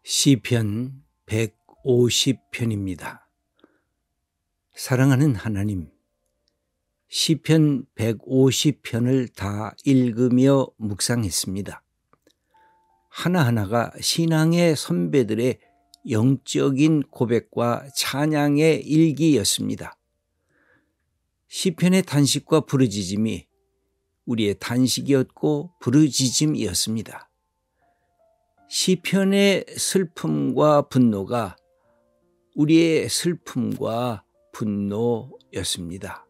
시편 150편입니다. 사랑하는 하나님, 시편 150편을 다 읽으며 묵상했습니다. 하나하나가 신앙의 선배들의 영적인 고백과 찬양의 일기였습니다. 시편의 탄식과 부르짖음이 우리의 탄식이었고 부르짖음이었습니다. 시편의 슬픔과 분노가 우리의 슬픔과 분노였습니다.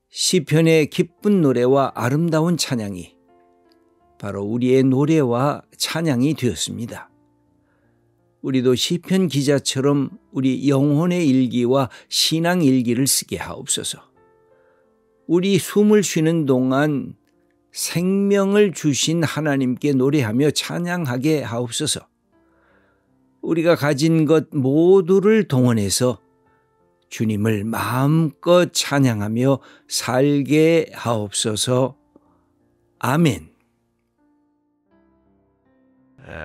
시편의 기쁜 노래와 아름다운 찬양이 바로 우리의 노래와 찬양이 되었습니다. 우리도 시편 기자처럼 우리 영혼의 일기와 신앙 일기를 쓰게 하옵소서. 우리 숨을 쉬는 동안 생명을 주신 하나님께 노래하며 찬양하게 하옵소서. 우리가 가진 것 모두를 동원해서 주님을 마음껏 찬양하며 살게 하옵소서. 아멘.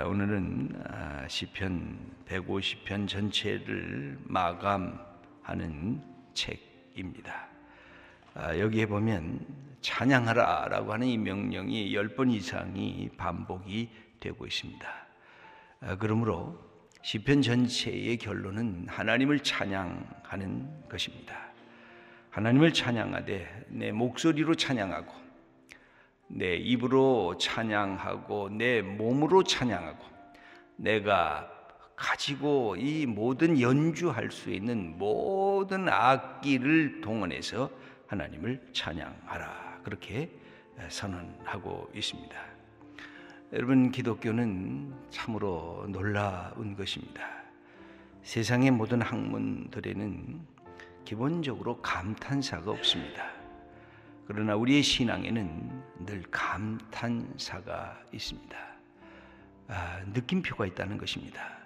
오늘은 시편 150편 전체를 마감하는 책입니다. 여기에 보면 찬양하라 라고 하는 이 명령이 10번 이상이 반복이 되고 있습니다. 그러므로 시편 전체의 결론은 하나님을 찬양하는 것입니다. 하나님을 찬양하되 내 목소리로 찬양하고 내 입으로 찬양하고 내 몸으로 찬양하고 내가 가지고 이 모든 연주할 수 있는 모든 악기를 동원해서 하나님을 찬양하라, 그렇게 선언하고 있습니다. 여러분, 기독교는 참으로 놀라운 것입니다. 세상의 모든 학문들에는 기본적으로 감탄사가 없습니다. 그러나 우리의 신앙에는 늘 감탄사가 있습니다. 느낌표가 있다는 것입니다.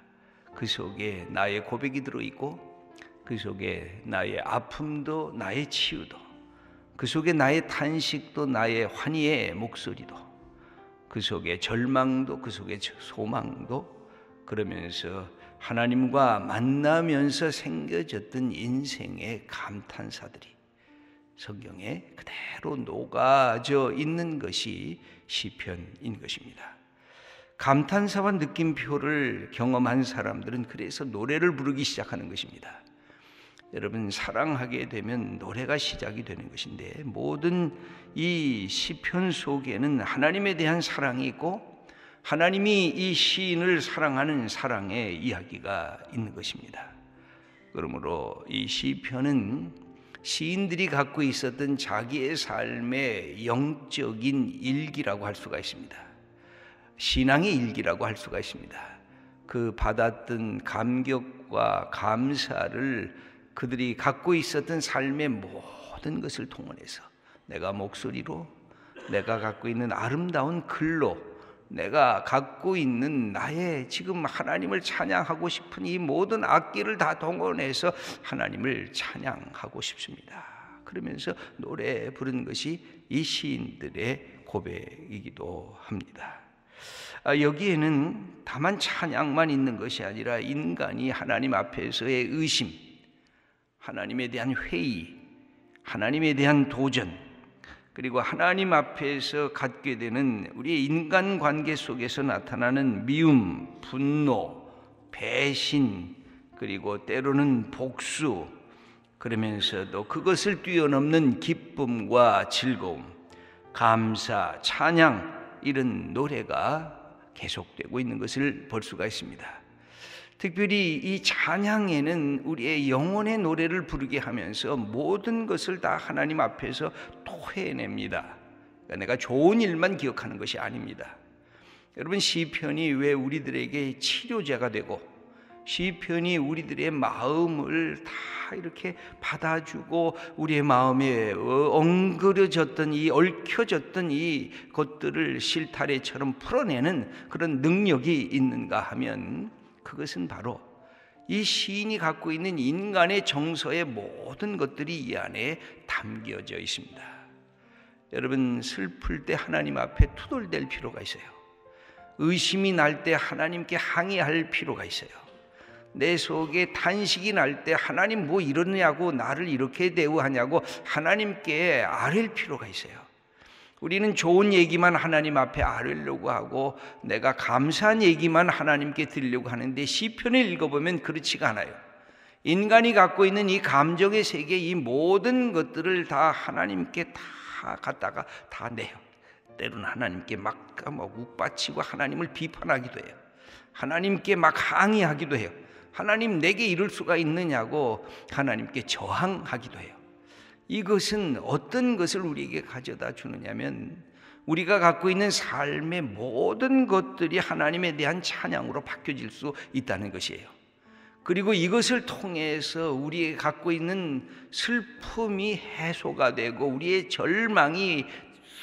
그 속에 나의 고백이 들어있고 그 속에 나의 아픔도 나의 치유도, 그 속에 나의 탄식도 나의 환희의 목소리도, 그 속에 절망도 그 속에 소망도, 그러면서 하나님과 만나면서 생겨졌던 인생의 감탄사들이 성경에 그대로 녹아져 있는 것이 시편인 것입니다. 감탄사와 느낌표를 경험한 사람들은 그래서 노래를 부르기 시작하는 것입니다. 여러분, 사랑하게 되면 노래가 시작이 되는 것인데, 모든 이 시편 속에는 하나님에 대한 사랑이 있고 하나님이 이 시인을 사랑하는 사랑의 이야기가 있는 것입니다. 그러므로 이 시편은 시인들이 갖고 있었던 자기의 삶의 영적인 일기라고 할 수가 있습니다. 신앙의 일기라고 할 수가 있습니다. 그 받았던 감격과 감사를 그들이 갖고 있었던 삶의 모든 것을 동원해서 내가 목소리로, 내가 갖고 있는 아름다운 글로, 내가 갖고 있는 나의 지금 하나님을 찬양하고 싶은 이 모든 악기를 다 동원해서 하나님을 찬양하고 싶습니다. 그러면서 노래 부른 것이 이 시인들의 고백이기도 합니다. 여기에는 다만 찬양만 있는 것이 아니라 인간이 하나님 앞에서의 의심, 하나님에 대한 회의, 하나님에 대한 도전, 그리고 하나님 앞에서 갖게 되는 우리의 인간관계 속에서 나타나는 미움, 분노, 배신, 그리고 때로는 복수, 그러면서도 그것을 뛰어넘는 기쁨과 즐거움, 감사, 찬양, 이런 노래가 계속되고 있는 것을 볼 수가 있습니다. 특별히 이 찬양에는 우리의 영혼의 노래를 부르게 하면서 모든 것을 다 하나님 앞에서 토해냅니다. 그러니까 내가 좋은 일만 기억하는 것이 아닙니다. 여러분, 시편이 왜 우리들에게 치료제가 되고 시편이 우리들의 마음을 다 이렇게 받아주고 우리의 마음에 엉그러졌던 이 얽혀졌던 이 것들을 실타래처럼 풀어내는 그런 능력이 있는가 하면, 그것은 바로 이 시인이 갖고 있는 인간의 정서의 모든 것들이 이 안에 담겨져 있습니다. 여러분, 슬플 때 하나님 앞에 투덜댈 필요가 있어요. 의심이 날 때 하나님께 항의할 필요가 있어요. 내 속에 탄식이 날 때 하나님 뭐 이러냐고, 나를 이렇게 대우하냐고 하나님께 아뢰일 필요가 있어요. 우리는 좋은 얘기만 하나님 앞에 아뢰려고 하고 내가 감사한 얘기만 하나님께 드리려고 하는데, 시편을 읽어보면 그렇지가 않아요. 인간이 갖고 있는 이 감정의 세계, 이 모든 것들을 다 하나님께 다 갖다가 다 내요. 때로는 하나님께 막 욱받치고 하나님을 비판하기도 해요. 하나님께 막 항의하기도 해요. 하나님, 내게 이럴 수가 있느냐고 하나님께 저항하기도 해요. 이것은 어떤 것을 우리에게 가져다 주느냐면, 우리가 갖고 있는 삶의 모든 것들이 하나님에 대한 찬양으로 바뀌어질 수 있다는 것이에요. 그리고 이것을 통해서 우리가 갖고 있는 슬픔이 해소가 되고 우리의 절망이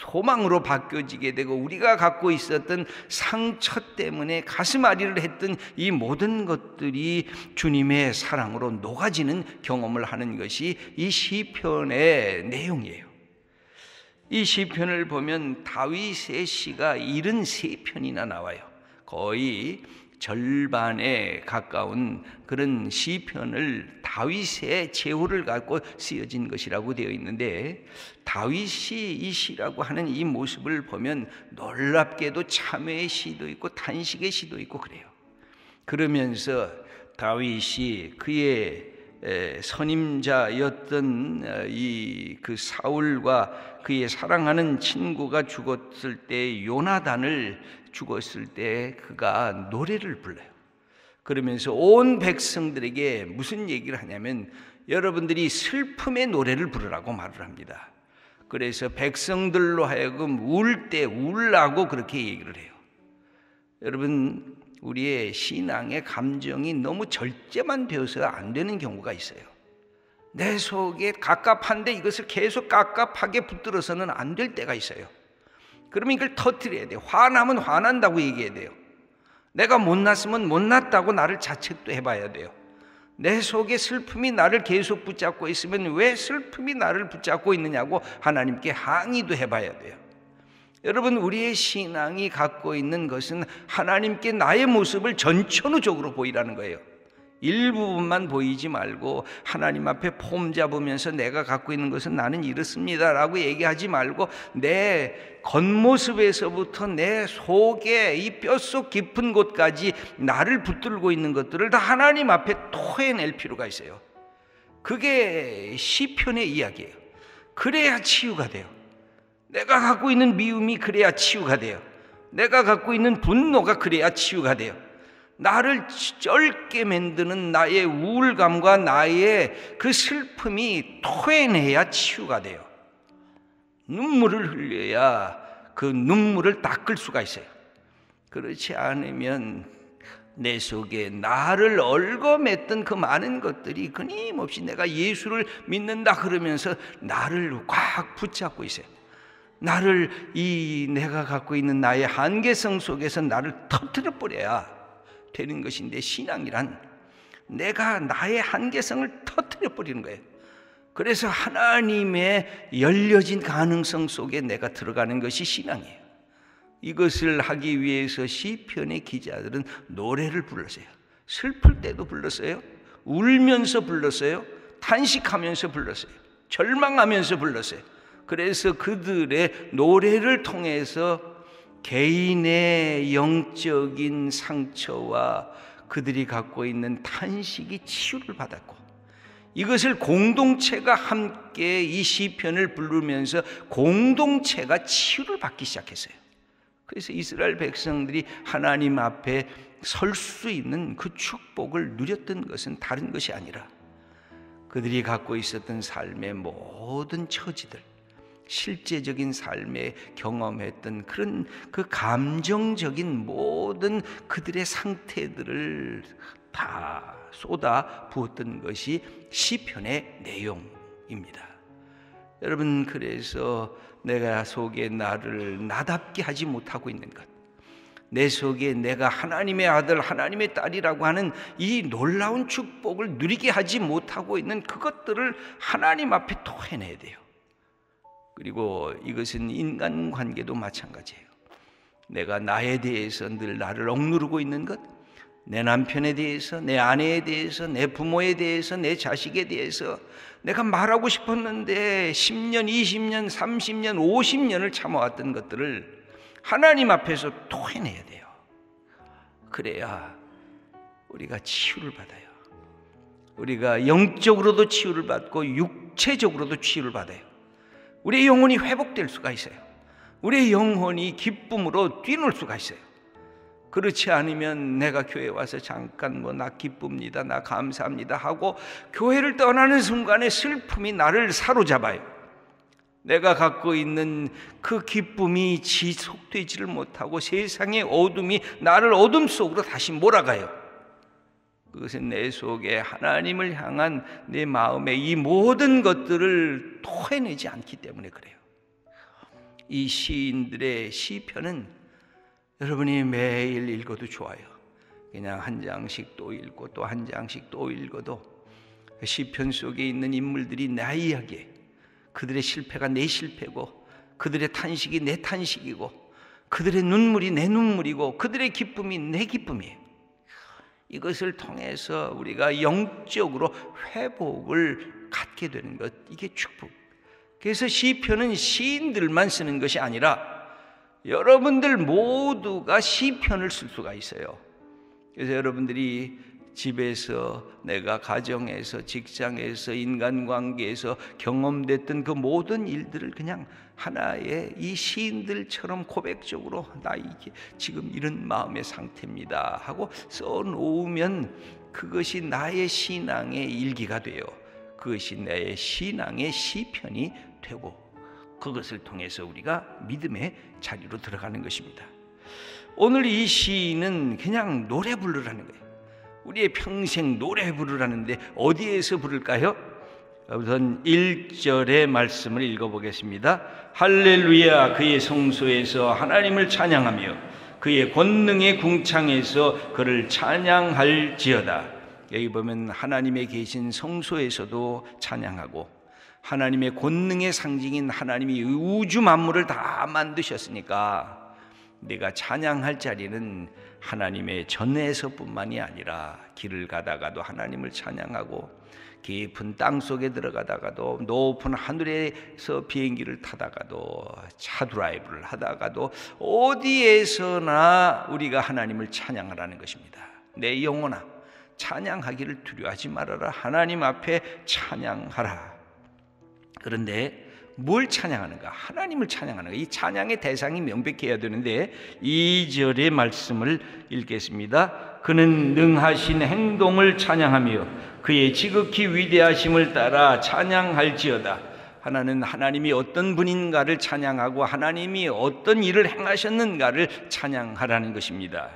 소망으로 바뀌어지게 되고, 우리가 갖고 있었던 상처 때문에 가슴앓이를 했던 이 모든 것들이 주님의 사랑으로 녹아지는 경험을 하는 것이 이 시편의 내용이에요. 이 시편을 보면 다윗의 시가 73편이나 나와요. 거의 절반에 가까운 그런 시편을 다윗의 제호를 갖고 쓰여진 것이라고 되어 있는데, 다윗이 이 시라고 하는 이 모습을 보면 놀랍게도 참회의 시도 있고 탄식의 시도 있고 그래요. 그러면서 다윗이 그의 선임자였던 그 사울과 그의 사랑하는 친구가 죽었을 때, 요나단을 죽었을 때 그가 노래를 불러요. 그러면서 온 백성들에게 무슨 얘기를 하냐면, 여러분들이 슬픔의 노래를 부르라고 말을 합니다. 그래서 백성들로 하여금 울 때 울라고 그렇게 얘기를 해요. 여러분, 우리의 신앙의 감정이 너무 절제만 되어서 안 되는 경우가 있어요. 내 속에 갑갑한데 이것을 계속 갑갑하게 붙들어서는 안 될 때가 있어요. 그러면 이걸 터뜨려야 돼요. 화나면 화난다고 얘기해야 돼요. 내가 못났으면 못났다고 나를 자책도 해봐야 돼요. 내 속에 슬픔이 나를 계속 붙잡고 있으면 왜 슬픔이 나를 붙잡고 있느냐고 하나님께 항의도 해봐야 돼요. 여러분, 우리의 신앙이 갖고 있는 것은 하나님께 나의 모습을 전천후적으로 보이라는 거예요. 일부분만 보이지 말고 하나님 앞에 폼 잡으면서 내가 갖고 있는 것은 나는 이렇습니다 라고 얘기하지 말고, 내 겉모습에서부터 내 속에 이 뼛속 깊은 곳까지 나를 붙들고 있는 것들을 다 하나님 앞에 토해낼 필요가 있어요. 그게 시편의 이야기예요. 그래야 치유가 돼요. 내가 갖고 있는 미움이 그래야 치유가 돼요. 내가 갖고 있는 분노가 그래야 치유가 돼요. 나를 쩔게 만드는 나의 우울감과 나의 그 슬픔이 토해내야 치유가 돼요. 눈물을 흘려야 그 눈물을 닦을 수가 있어요. 그렇지 않으면 내 속에 나를 얽어맸던 그 많은 것들이 끊임없이 내가 예수를 믿는다 그러면서 나를 꽉 붙잡고 있어요. 나를 내가 갖고 있는 나의 한계성 속에서 나를 터뜨려 버려야 되는 것인데, 신앙이란 내가 나의 한계성을 터뜨려 버리는 거예요. 그래서 하나님의 열려진 가능성 속에 내가 들어가는 것이 신앙이에요. 이것을 하기 위해서 시편의 기자들은 노래를 불렀어요. 슬플 때도 불렀어요. 울면서 불렀어요. 탄식하면서 불렀어요. 절망하면서 불렀어요. 그래서 그들의 노래를 통해서 개인의 영적인 상처와 그들이 갖고 있는 탄식이 치유를 받았고, 이것을 공동체가 함께 이 시편을 부르면서 공동체가 치유를 받기 시작했어요. 그래서 이스라엘 백성들이 하나님 앞에 설 수 있는 그 축복을 누렸던 것은 다른 것이 아니라, 그들이 갖고 있었던 삶의 모든 처지들, 실제적인 삶에 경험했던 그런 그 감정적인 모든 그들의 상태들을 다 쏟아 부었던 것이 시편의 내용입니다. 여러분, 그래서 내가 속에 나를 나답게 하지 못하고 있는 것, 내 속에 내가 하나님의 아들, 하나님의 딸이라고 하는 이 놀라운 축복을 누리게 하지 못하고 있는 그것들을 하나님 앞에 토해내야 돼요. 그리고 이것은 인간관계도 마찬가지예요. 내가 나에 대해서 늘 나를 억누르고 있는 것, 내 남편에 대해서, 내 아내에 대해서, 내 부모에 대해서, 내 자식에 대해서 내가 말하고 싶었는데 10년, 20년, 30년, 50년을 참아왔던 것들을 하나님 앞에서 토해내야 돼요. 그래야 우리가 치유를 받아요. 우리가 영적으로도 치유를 받고 육체적으로도 치유를 받아요. 우리의 영혼이 회복될 수가 있어요. 우리의 영혼이 기쁨으로 뛰놀 수가 있어요. 그렇지 않으면 내가 교회에 와서 잠깐 나 기쁩니다, 나 감사합니다 하고 교회를 떠나는 순간에 슬픔이 나를 사로잡아요. 내가 갖고 있는 그 기쁨이 지속되지를 못하고 세상의 어둠이 나를 어둠 속으로 다시 몰아가요. 그것은 내 속에 하나님을 향한 내 마음의 이 모든 것들을 토해내지 않기 때문에 그래요. 이 시인들의 시편은 여러분이 매일 읽어도 좋아요. 그냥 한 장씩 또 읽고 또 한 장씩 또 읽어도 시편 속에 있는 인물들이 내 이야기, 그들의 실패가 내 실패고 그들의 탄식이 내 탄식이고 그들의 눈물이 내 눈물이고 그들의 기쁨이 내 기쁨이에요. 이것을 통해서 우리가 영적으로 회복을 갖게 되는 것, 이게 축복. 그래서 시편은 시인들만 쓰는 것이 아니라 여러분들 모두가 시편을 쓸 수가 있어요. 그래서 여러분들이 집에서, 내가 가정에서, 직장에서, 인간관계에서 경험됐던 그 모든 일들을 그냥 하나의 이 시인들처럼 고백적으로 나 이게 지금 이런 마음의 상태입니다 하고 써놓으면 그것이 나의 신앙의 일기가 돼요. 그것이 내 신앙의 시편이 되고 그것을 통해서 우리가 믿음의 자리로 들어가는 것입니다. 오늘 이 시인은 그냥 노래 부르라는 거예요. 우리의 평생 노래 부르라는데 어디에서 부를까요? 우선 1절의 말씀을 읽어보겠습니다. 할렐루야, 그의 성소에서 하나님을 찬양하며 그의 권능의 궁창에서 그를 찬양할지어다. 여기 보면 하나님의 계신 성소에서도 찬양하고 하나님의 권능의 상징인 하나님이 우주 만물을 다 만드셨으니까 내가 찬양할 자리는 하나님의 전에서뿐만이 아니라 길을 가다가도 하나님을 찬양하고 깊은 땅 속에 들어가다가도 높은 하늘에서 비행기를 타다가도 차 드라이브를 하다가도 어디에서나 우리가 하나님을 찬양하라는 것입니다. 내 영혼아, 찬양하기를 두려워하지 말아라. 하나님 앞에 찬양하라. 그런데 뭘 찬양하는가? 하나님을 찬양하는가? 이 찬양의 대상이 명백해야 되는데 2절의 말씀을 읽겠습니다. 그는 능하신 행동을 찬양하며 그의 지극히 위대하심을 따라 찬양할지어다. 하나는 하나님이 어떤 분인가를 찬양하고 하나님이 어떤 일을 행하셨는가를 찬양하라는 것입니다.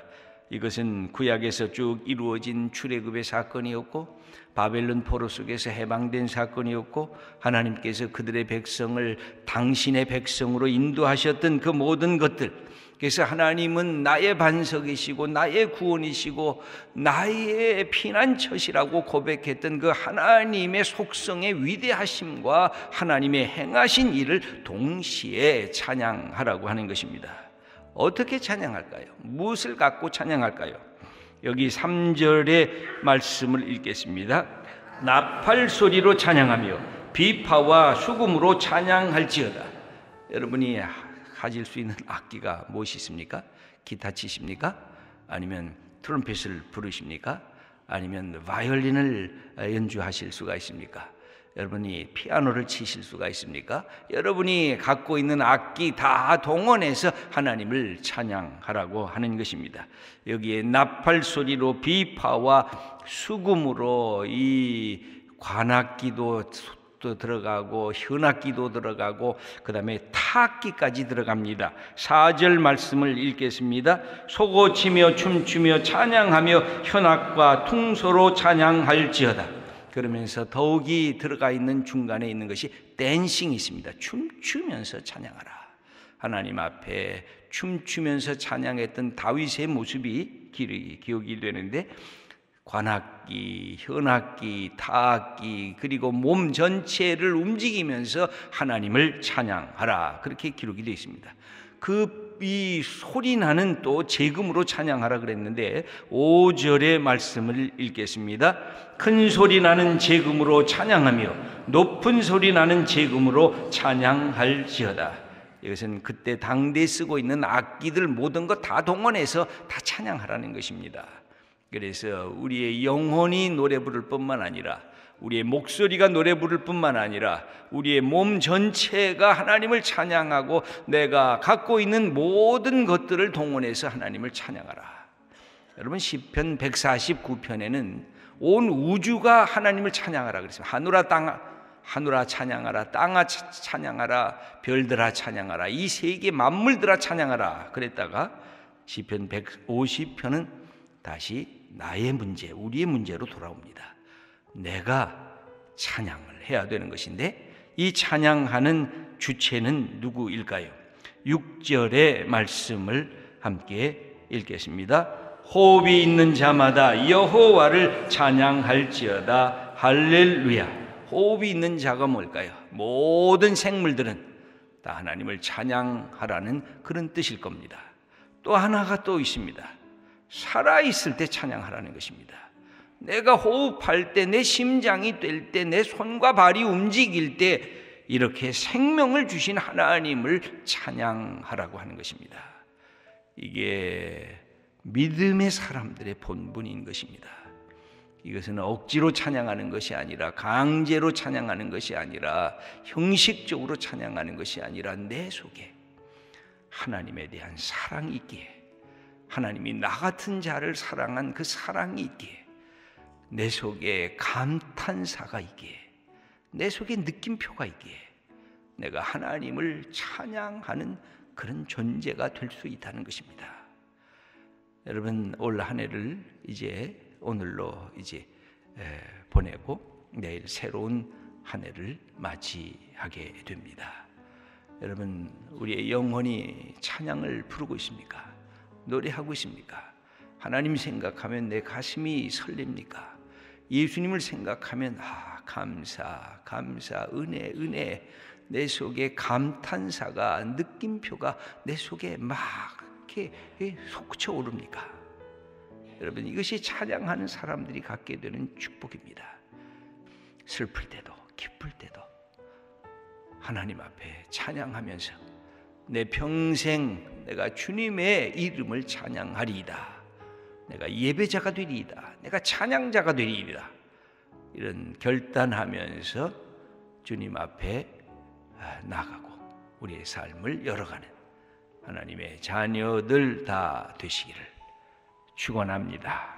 이것은 구약에서 쭉 이루어진 출애굽의 사건이었고 바벨론 포로 속에서 해방된 사건이었고 하나님께서 그들의 백성을 당신의 백성으로 인도하셨던 그 모든 것들, 그래서 하나님은 나의 반석이시고 나의 구원이시고 나의 피난처시라고 고백했던 그 하나님의 속성의 위대하심과 하나님의 행하신 일을 동시에 찬양하라고 하는 것입니다. 어떻게 찬양할까요? 무엇을 갖고 찬양할까요? 여기 3절의 말씀을 읽겠습니다. 나팔 소리로 찬양하며 비파와 수금으로 찬양할지어다. 여러분이 가질 수 있는 악기가 무엇이 있습니까? 기타 치십니까? 아니면 트럼펫을 부르십니까? 아니면 바이올린을 연주하실 수가 있습니까? 여러분이 피아노를 치실 수가 있습니까? 여러분이 갖고 있는 악기 다 동원해서 하나님을 찬양하라고 하는 것입니다. 여기에 나팔 소리로 비파와 수금으로 이 관악기도 들어가고 현악기도 들어가고 그 다음에 타악기까지 들어갑니다. 4절 말씀을 읽겠습니다. 소고치며 춤추며 찬양하며 현악과 퉁소로 찬양할지어다. 그러면서 더욱이 들어가 있는 중간에 있는 것이 댄싱이 있습니다. 춤추면서 찬양하라. 하나님 앞에 춤추면서 찬양했던 다윗의 모습이 기억이 되는데 관악기, 현악기, 타악기 그리고 몸 전체를 움직이면서 하나님을 찬양하라. 그렇게 기록이 되어 있습니다. 이 소리 나는 또 재금으로 찬양하라 그랬는데 5절의 말씀을 읽겠습니다. 큰 소리 나는 재금으로 찬양하며 높은 소리 나는 재금으로 찬양할지어다. 이것은 그때 당대에 쓰고 있는 악기들 모든 것 다 동원해서 다 찬양하라는 것입니다. 그래서 우리의 영혼이 노래 부를 뿐만 아니라 우리의 목소리가 노래 부를 뿐만 아니라 우리의 몸 전체가 하나님을 찬양하고 내가 갖고 있는 모든 것들을 동원해서 하나님을 찬양하라. 여러분 시편 149편에는 온 우주가 하나님을 찬양하라 그랬습니다. 하늘아 찬양하라, 땅아 찬양하라, 별들아 찬양하라, 이 세계 만물들아 찬양하라 그랬다가 시편 150편은 다시 나의 문제, 우리의 문제로 돌아옵니다. 내가 찬양을 해야 되는 것인데 이 찬양하는 주체는 누구일까요? 6절의 말씀을 함께 읽겠습니다. 호흡이 있는 자마다 여호와를 찬양할지어다. 할렐루야. 호흡이 있는 자가 뭘까요? 모든 생물들은 다 하나님을 찬양하라는 그런 뜻일 겁니다. 또 하나가 또 있습니다. 살아있을 때 찬양하라는 것입니다. 내가 호흡할 때, 내 심장이 뛸 때, 내 손과 발이 움직일 때 이렇게 생명을 주신 하나님을 찬양하라고 하는 것입니다. 이게 믿음의 사람들의 본분인 것입니다. 이것은 억지로 찬양하는 것이 아니라 강제로 찬양하는 것이 아니라 형식적으로 찬양하는 것이 아니라 내 속에 하나님에 대한 사랑이 있기에 하나님이 나 같은 자를 사랑한 그 사랑이 있기에 내 속에 감탄사가 있기에 내 속에 느낌표가 있기에 내가 하나님을 찬양하는 그런 존재가 될 수 있다는 것입니다. 여러분 올 한 해를 이제 오늘로 이제 보내고 내일 새로운 한 해를 맞이하게 됩니다. 여러분 우리의 영혼이 찬양을 부르고 있습니까? 노래하고 있습니까? 하나님 생각하면 내 가슴이 설렙니까? 예수님을 생각하면 감사, 은혜 내 속에 감탄사가 느낌표가 내 속에 막 이렇게 솟구쳐 오릅니까? 여러분 이것이 찬양하는 사람들이 갖게 되는 축복입니다. 슬플 때도 기쁠 때도 하나님 앞에 찬양하면서 내 평생 내가 주님의 이름을 찬양하리이다. 내가 예배자가 되리이다. 내가 찬양자가 되리이다. 이런 결단하면서 주님 앞에 나가고 우리의 삶을 열어가는 하나님의 자녀들 다 되시기를 축원합니다.